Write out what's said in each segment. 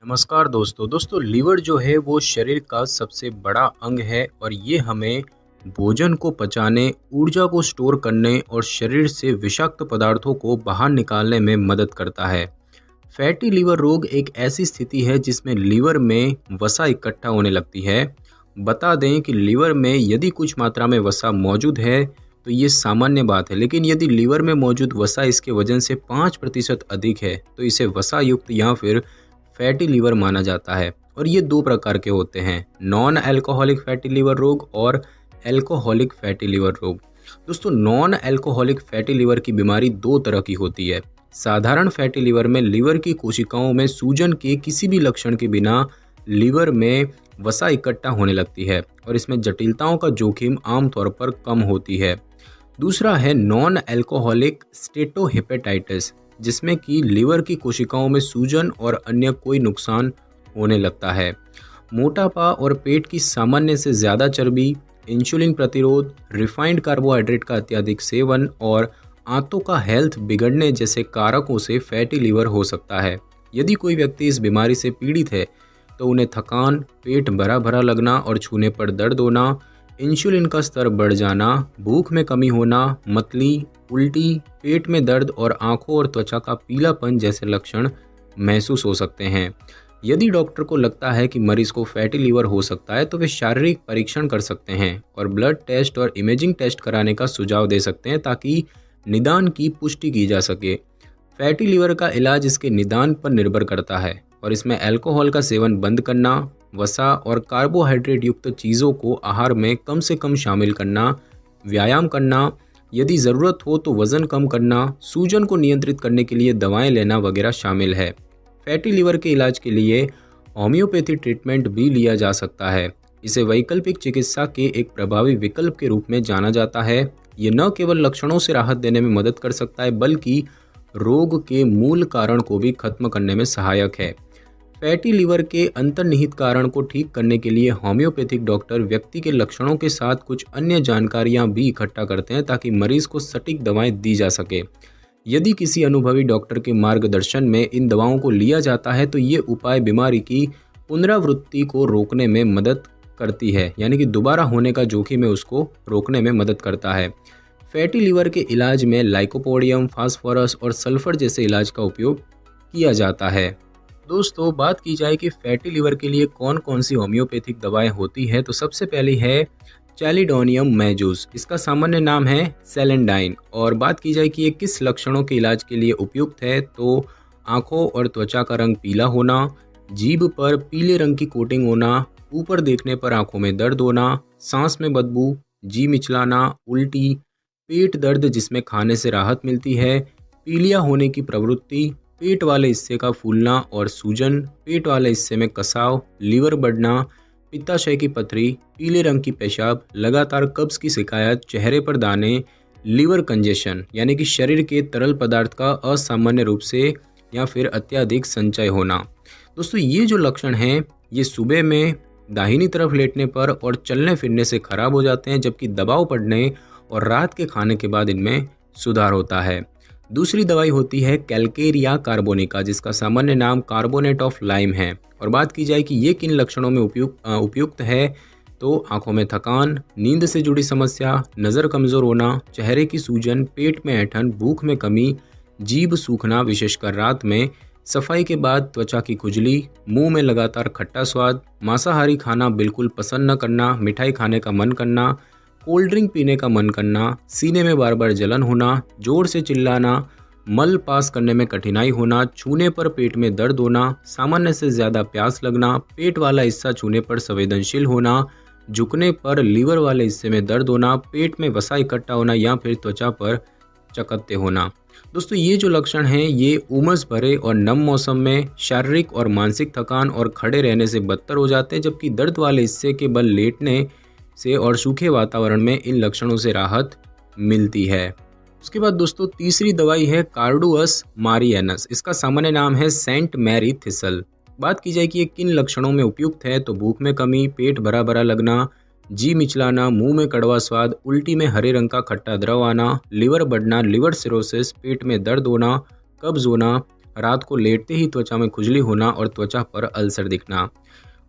नमस्कार दोस्तों लीवर जो है वो शरीर का सबसे बड़ा अंग है और ये हमें भोजन को पचाने, ऊर्जा को स्टोर करने और शरीर से विषाक्त पदार्थों को बाहर निकालने में मदद करता है। फैटी लीवर रोग एक ऐसी स्थिति है जिसमें लीवर में वसा इकट्ठा होने लगती है। बता दें कि लीवर में यदि कुछ मात्रा में वसा मौजूद है तो ये सामान्य बात है, लेकिन यदि लीवर में मौजूद वसा इसके वजन से 5% अधिक है तो इसे वसा युक्त या फिर फैटी लीवर माना जाता है। और ये दो प्रकार के होते हैं, नॉन अल्कोहलिक फैटी लीवर रोग और अल्कोहलिक फैटी लीवर रोग। दोस्तों, नॉन अल्कोहलिक फैटी लीवर की बीमारी दो तरह की होती है। साधारण फैटी लीवर में लीवर की कोशिकाओं में सूजन के किसी भी लक्षण के बिना लीवर में वसा इकट्ठा होने लगती है और इसमें जटिलताओं का जोखिम आमतौर पर कम होती है। दूसरा है नॉन अल्कोहलिक स्टेटोहेपेटाइटिस, जिसमें कि लीवर की कोशिकाओं में सूजन और अन्य कोई नुकसान होने लगता है। मोटापा और पेट की सामान्य से ज़्यादा चर्बी, इंसुलिन प्रतिरोध, रिफाइंड कार्बोहाइड्रेट का अत्यधिक सेवन और आंतों का हेल्थ बिगड़ने जैसे कारकों से फैटी लीवर हो सकता है। यदि कोई व्यक्ति इस बीमारी से पीड़ित है तो उन्हें थकान, पेट भरा भरा लगना और छूने पर दर्द होना, इंसुलिन का स्तर बढ़ जाना, भूख में कमी होना, मतली, उल्टी, पेट में दर्द और आंखों और त्वचा का पीलापन जैसे लक्षण महसूस हो सकते हैं। यदि डॉक्टर को लगता है कि मरीज को फैटी लीवर हो सकता है तो वे शारीरिक परीक्षण कर सकते हैं और ब्लड टेस्ट और इमेजिंग टेस्ट कराने का सुझाव दे सकते हैं ताकि निदान की पुष्टि की जा सके। फैटी लीवर का इलाज इसके निदान पर निर्भर करता है और इसमें अल्कोहल का सेवन बंद करना, वसा और कार्बोहाइड्रेट युक्त चीज़ों को आहार में कम से कम शामिल करना, व्यायाम करना, यदि ज़रूरत हो तो वज़न कम करना, सूजन को नियंत्रित करने के लिए दवाएं लेना वगैरह शामिल है। फैटी लीवर के इलाज के लिए होम्योपैथी ट्रीटमेंट भी लिया जा सकता है। इसे वैकल्पिक चिकित्सा के एक प्रभावी विकल्प के रूप में जाना जाता है। ये न केवल लक्षणों से राहत देने में मदद कर सकता है बल्कि रोग के मूल कारण को भी खत्म करने में सहायक है। फैटी लीवर के अंतर्निहित कारण को ठीक करने के लिए होम्योपैथिक डॉक्टर व्यक्ति के लक्षणों के साथ कुछ अन्य जानकारियां भी इकट्ठा करते हैं ताकि मरीज को सटीक दवाएं दी जा सके। यदि किसी अनुभवी डॉक्टर के मार्गदर्शन में इन दवाओं को लिया जाता है तो ये उपाय बीमारी की पुनरावृत्ति को रोकने में मदद करती है, यानी कि दोबारा होने का जोखिम है उसको रोकने में मदद करता है। फैटी लीवर के इलाज में लाइकोपोडियम, फास्फोरस और सल्फर जैसे इलाज का उपयोग किया जाता है। दोस्तों, बात की जाए कि फैटी लीवर के लिए कौन कौन सी होम्योपैथिक दवाएं होती है तो सबसे पहली है चैलिडोनियम मैजूस। इसका सामान्य नाम है सेलेंडाइन। और बात की जाए कि ये किस लक्षणों के इलाज के लिए उपयुक्त है तो आंखों और त्वचा का रंग पीला होना, जीभ पर पीले रंग की कोटिंग होना, ऊपर देखने पर आंखों में दर्द होना, सांस में बदबू, जी मिचलाना, उल्टी, पेट दर्द जिसमें खाने से राहत मिलती है, पीलिया होने की प्रवृत्ति, पेट वाले हिस्से का फूलना और सूजन, पेट वाले हिस्से में कसाव, लीवर बढ़ना, पित्ताशय की पथरी, पीले रंग की पेशाब, लगातार कब्ज की शिकायत, चेहरे पर दाने, लीवर कंजेशन यानी कि शरीर के तरल पदार्थ का असामान्य रूप से या फिर अत्यधिक संचय होना। दोस्तों, ये जो लक्षण हैं ये सुबह में दाहिनी तरफ लेटने पर और चलने फिरने से खराब हो जाते हैं, जबकि दबाव पड़ने और रात के खाने के बाद इनमें सुधार होता है। दूसरी दवाई होती है कैलकेरिया कार्बोनिका, जिसका सामान्य नाम कार्बोनेट ऑफ लाइम है। और बात की जाए कि ये किन लक्षणों में उपयुक्त है तो आंखों में थकान, नींद से जुड़ी समस्या, नज़र कमज़ोर होना, चेहरे की सूजन, पेट में ऐंठन, भूख में कमी, जीभ सूखना विशेषकर रात में, सफाई के बाद त्वचा की खुजली, मुंह में लगातार खट्टा स्वाद, मांसाहारी खाना बिल्कुल पसंद न करना, मिठाई खाने का मन करना, कोल्ड ड्रिंक पीने का मन करना, सीने में बार बार जलन होना, जोर से चिल्लाना, मल पास करने में कठिनाई होना, छूने पर पेट में दर्द होना, सामान्य से ज़्यादा प्यास लगना, पेट वाला हिस्सा छूने पर संवेदनशील होना, झुकने पर लीवर वाले हिस्से में दर्द होना, पेट में वसा इकट्ठा होना या फिर त्वचा पर चकत्ते होना। दोस्तों, ये जो लक्षण हैं ये उमस भरे और नम मौसम में शारीरिक और मानसिक थकान और खड़े रहने से बदतर हो जाते हैं, जबकि दर्द वाले हिस्से के बल लेटने से और सूखे वातावरण में इन लक्षणों से राहत मिलती है। उसके बाद दोस्तों, तीसरी दवाई है कार्डुअस मारिएनस। इसका सामान्य नाम है सेंट मैरी थिसल। बात की जाए कि ये किन लक्षणों में उपयुक्त है तो भूख में कमी, पेट भरा भरा लगना, जी मिचलाना, मुंह में कड़वा स्वाद, उल्टी में हरे रंग का खट्टा द्रव आना, लीवर बढ़ना, लीवर सिरोसिस, पेट में दर्द होना, कब्ज होना, रात को लेटते ही त्वचा में खुजली होना और त्वचा पर अल्सर दिखना।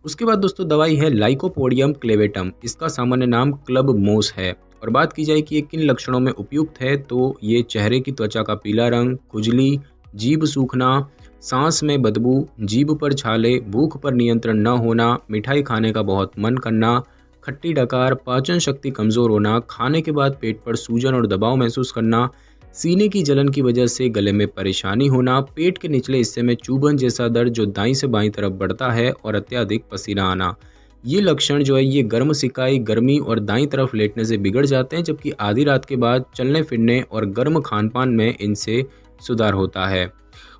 उसके बाद दोस्तों दवाई है लाइकोपोडियम क्लेवेटम। इसका सामान्य नाम क्लब मोस है। और बात की जाए कि ये किन लक्षणों में उपयुक्त है, तो ये चेहरे की त्वचा का पीला रंग, खुजली, जीभ सूखना, सांस में बदबू, जीभ पर छाले, भूख पर नियंत्रण न होना, मिठाई खाने का बहुत मन करना, खट्टी डकार, पाचन शक्ति कमज़ोर होना, खाने के बाद पेट पर सूजन और दबाव महसूस करना, सीने की जलन की वजह से गले में परेशानी होना, पेट के निचले हिस्से में चुभन जैसा दर्द जो दाईं से बाईं तरफ बढ़ता है और अत्यधिक पसीना आना। ये लक्षण जो है ये गर्म सिकाई, गर्मी और दाईं तरफ लेटने से बिगड़ जाते हैं, जबकि आधी रात के बाद चलने फिरने और गर्म खान पान में इनसे सुधार होता है।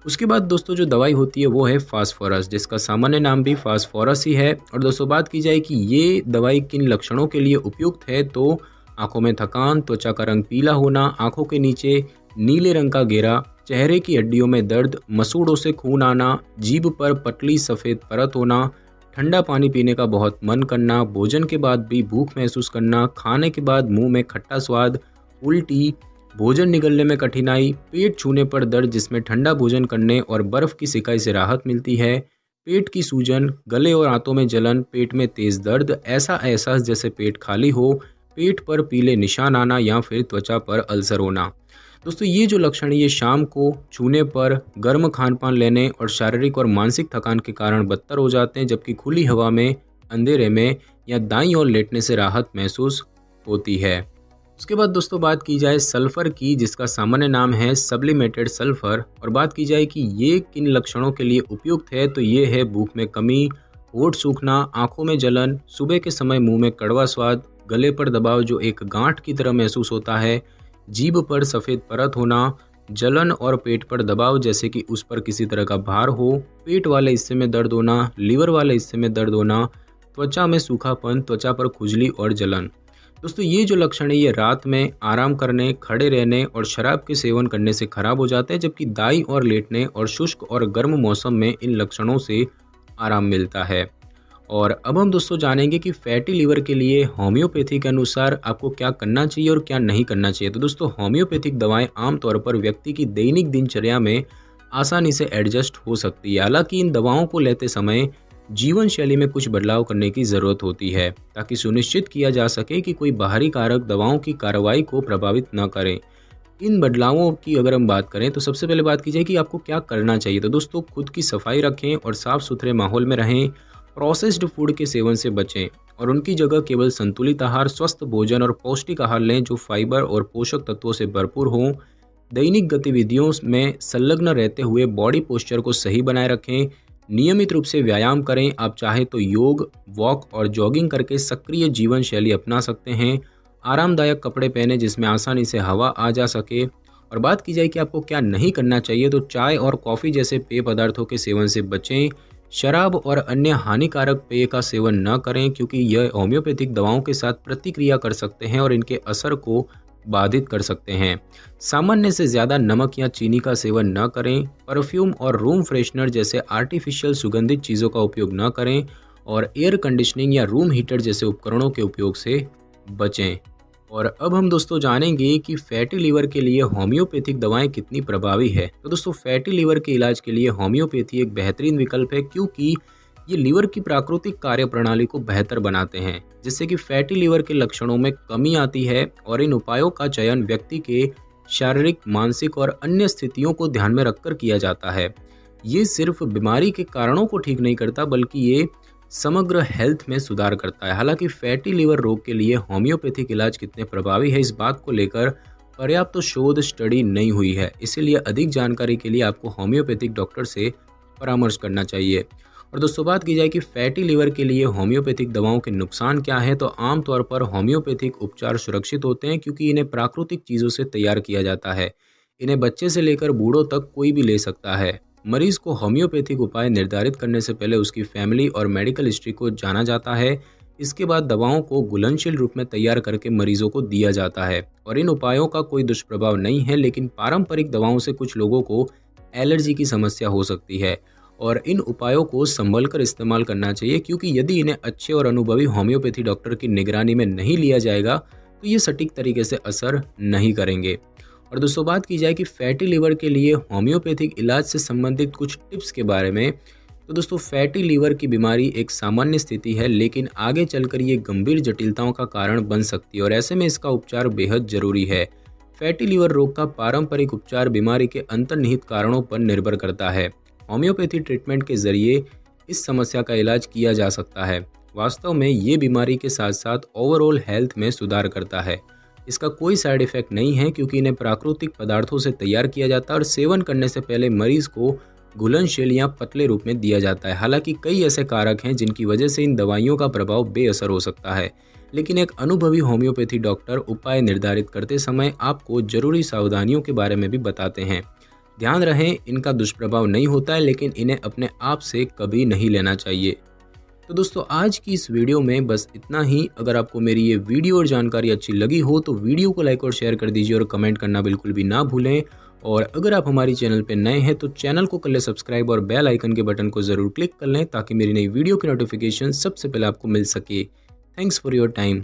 उसके बाद दोस्तों जो दवाई होती है वो है फास्फोरस, जिसका सामान्य नाम भी फास्फोरस ही है। और दोस्तों बात की जाए कि ये दवाई किन लक्षणों के लिए उपयुक्त है, तो आंखों में थकान, त्वचा का रंग पीला होना, आंखों के नीचे नीले रंग का घेरा, चेहरे की हड्डियों में दर्द, मसूड़ों से खून आना, जीभ पर पतली सफ़ेद परत होना, ठंडा पानी पीने का बहुत मन करना, भोजन के बाद भी भूख महसूस करना, खाने के बाद मुंह में खट्टा स्वाद, उल्टी, भोजन निगलने में कठिनाई, पेट छूने पर दर्द जिसमें ठंडा भोजन करने और बर्फ़ की सिकाई से राहत मिलती है, पेट की सूजन, गले और आंतों में जलन, पेट में तेज़ दर्द, ऐसा एहसास जैसे पेट खाली हो, पेट पर पीले निशान आना या फिर त्वचा पर अल्सर होना। दोस्तों ये जो लक्षण ये शाम को छूने पर, गर्म खान पान लेने और शारीरिक और मानसिक थकान के कारण बदतर हो जाते हैं, जबकि खुली हवा में, अंधेरे में या दाईं ओर लेटने से राहत महसूस होती है। उसके बाद दोस्तों बात की जाए सल्फ़र की, जिसका सामान्य नाम है सब्लिमेटेड सल्फ़र। और बात की जाए कि ये किन लक्षणों के लिए उपयुक्त है, तो ये है भूख में कमी, होंठ सूखना, आंखों में जलन, सुबह के समय मुंह में कड़वा स्वाद, गले पर दबाव जो एक गांठ की तरह महसूस होता है, जीभ पर सफ़ेद परत होना, जलन और पेट पर दबाव जैसे कि उस पर किसी तरह का भार हो, पेट वाले हिस्से में दर्द होना, लीवर वाले हिस्से में दर्द होना, त्वचा में सूखापन, त्वचा पर खुजली और जलन। दोस्तों ये जो लक्षण है ये रात में आराम करने, खड़े रहने और शराब के सेवन करने से खराब हो जाते हैं, जबकि दाईं ओर लेटने और शुष्क और गर्म मौसम में इन लक्षणों से आराम मिलता है। और अब हम दोस्तों जानेंगे कि फैटी लिवर के लिए होम्योपैथी के अनुसार आपको क्या करना चाहिए और क्या नहीं करना चाहिए। तो दोस्तों होम्योपैथिक दवाएं आमतौर पर व्यक्ति की दैनिक दिनचर्या में आसानी से एडजस्ट हो सकती है। हालांकि इन दवाओं को लेते समय जीवन शैली में कुछ बदलाव करने की ज़रूरत होती है, ताकि सुनिश्चित किया जा सके कि कोई बाहरी कारक दवाओं की कार्रवाई को प्रभावित न करें। इन बदलावों की अगर हम बात करें तो सबसे पहले बात की जाए कि आपको क्या करना चाहिए। तो दोस्तों खुद की सफाई रखें और साफ़ सुथरे माहौल में रहें, प्रोसेस्ड फूड के सेवन से बचें और उनकी जगह केवल संतुलित आहार, स्वस्थ भोजन और पौष्टिक आहार लें जो फाइबर और पोषक तत्वों से भरपूर हों। दैनिक गतिविधियों में संलग्न रहते हुए बॉडी पोस्चर को सही बनाए रखें। नियमित रूप से व्यायाम करें। आप चाहें तो योग, वॉक और जॉगिंग करके सक्रिय जीवन शैली अपना सकते हैं। आरामदायक कपड़े पहने जिसमें आसानी से हवा आ जा सके। और बात की जाए कि आपको क्या नहीं करना चाहिए, तो चाय और कॉफ़ी जैसे पेय पदार्थों के सेवन से बचें। शराब और अन्य हानिकारक पेय का सेवन न करें, क्योंकि यह होम्योपैथिक दवाओं के साथ प्रतिक्रिया कर सकते हैं और इनके असर को बाधित कर सकते हैं। सामान्य से ज़्यादा नमक या चीनी का सेवन न करें। परफ्यूम और रूम फ्रेशनर जैसे आर्टिफिशियल सुगंधित चीज़ों का उपयोग न करें और एयर कंडीशनिंग या रूम हीटर जैसे उपकरणों के उपयोग से बचें। और अब हम दोस्तों जानेंगे कि फैटी लीवर के लिए होम्योपैथिक दवाएं कितनी प्रभावी है। तो दोस्तों फैटी लीवर के इलाज के लिए होम्योपैथी एक बेहतरीन विकल्प है, क्योंकि ये लीवर की प्राकृतिक कार्यप्रणाली को बेहतर बनाते हैं, जिससे कि फैटी लीवर के लक्षणों में कमी आती है। और इन उपायों का चयन व्यक्ति के शारीरिक, मानसिक और अन्य स्थितियों को ध्यान में रखकर किया जाता है। ये सिर्फ बीमारी के कारणों को ठीक नहीं करता, बल्कि ये समग्र हेल्थ में सुधार करता है। हालांकि फैटी लीवर रोग के लिए होम्योपैथिक इलाज कितने प्रभावी है, इस बात को लेकर पर्याप्त तो शोध स्टडी नहीं हुई है। इसीलिए अधिक जानकारी के लिए आपको होम्योपैथिक डॉक्टर से परामर्श करना चाहिए। और दोस्तों बात की जाए कि फैटी लीवर के लिए होम्योपैथिक दवाओं के नुकसान क्या हैं, तो आमतौर पर होम्योपैथिक उपचार सुरक्षित होते हैं, क्योंकि इन्हें प्राकृतिक चीज़ों से तैयार किया जाता है। इन्हें बच्चे से लेकर बूढ़ों तक कोई भी ले सकता है। मरीज को होम्योपैथिक उपाय निर्धारित करने से पहले उसकी फैमिली और मेडिकल हिस्ट्री को जाना जाता है। इसके बाद दवाओं को घुलनशील रूप में तैयार करके मरीजों को दिया जाता है। और इन उपायों का कोई दुष्प्रभाव नहीं है, लेकिन पारंपरिक दवाओं से कुछ लोगों को एलर्जी की समस्या हो सकती है। और इन उपायों को संभल कर इस्तेमाल करना चाहिए, क्योंकि यदि इन्हें अच्छे और अनुभवी होम्योपैथी डॉक्टर की निगरानी में नहीं लिया जाएगा तो ये सटीक तरीके से असर नहीं करेंगे। और दोस्तों बात की जाए कि फैटी लिवर के लिए होम्योपैथिक इलाज से संबंधित कुछ टिप्स के बारे में, तो दोस्तों फैटी लिवर की बीमारी एक सामान्य स्थिति है, लेकिन आगे चलकर ये गंभीर जटिलताओं का कारण बन सकती है और ऐसे में इसका उपचार बेहद जरूरी है। फैटी लिवर रोग का पारंपरिक उपचार बीमारी के अंतर्निहित कारणों पर निर्भर करता है। होम्योपैथी ट्रीटमेंट के जरिए इस समस्या का इलाज किया जा सकता है। वास्तव में ये बीमारी के साथ साथ ओवरऑल हेल्थ में सुधार करता है। इसका कोई साइड इफेक्ट नहीं है क्योंकि इन्हें प्राकृतिक पदार्थों से तैयार किया जाता है और सेवन करने से पहले मरीज को घुलनशील या पतले रूप में दिया जाता है। हालांकि कई ऐसे कारक हैं जिनकी वजह से इन दवाइयों का प्रभाव बेअसर हो सकता है, लेकिन एक अनुभवी होम्योपैथी डॉक्टर उपाय निर्धारित करते समय आपको जरूरी सावधानियों के बारे में भी बताते हैं। ध्यान रहे, इनका दुष्प्रभाव नहीं होता है, लेकिन इन्हें अपने आप से कभी नहीं लेना चाहिए। तो दोस्तों आज की इस वीडियो में बस इतना ही। अगर आपको मेरी ये वीडियो और जानकारी अच्छी लगी हो तो वीडियो को लाइक और शेयर कर दीजिए और कमेंट करना बिल्कुल भी ना भूलें। और अगर आप हमारी चैनल पर नए हैं तो चैनल को कर लें सब्सक्राइब और बेल आइकन के बटन को ज़रूर क्लिक कर लें ताकि मेरी नई वीडियो की नोटिफिकेशन सबसे पहले आपको मिल सके। Thanks for your time.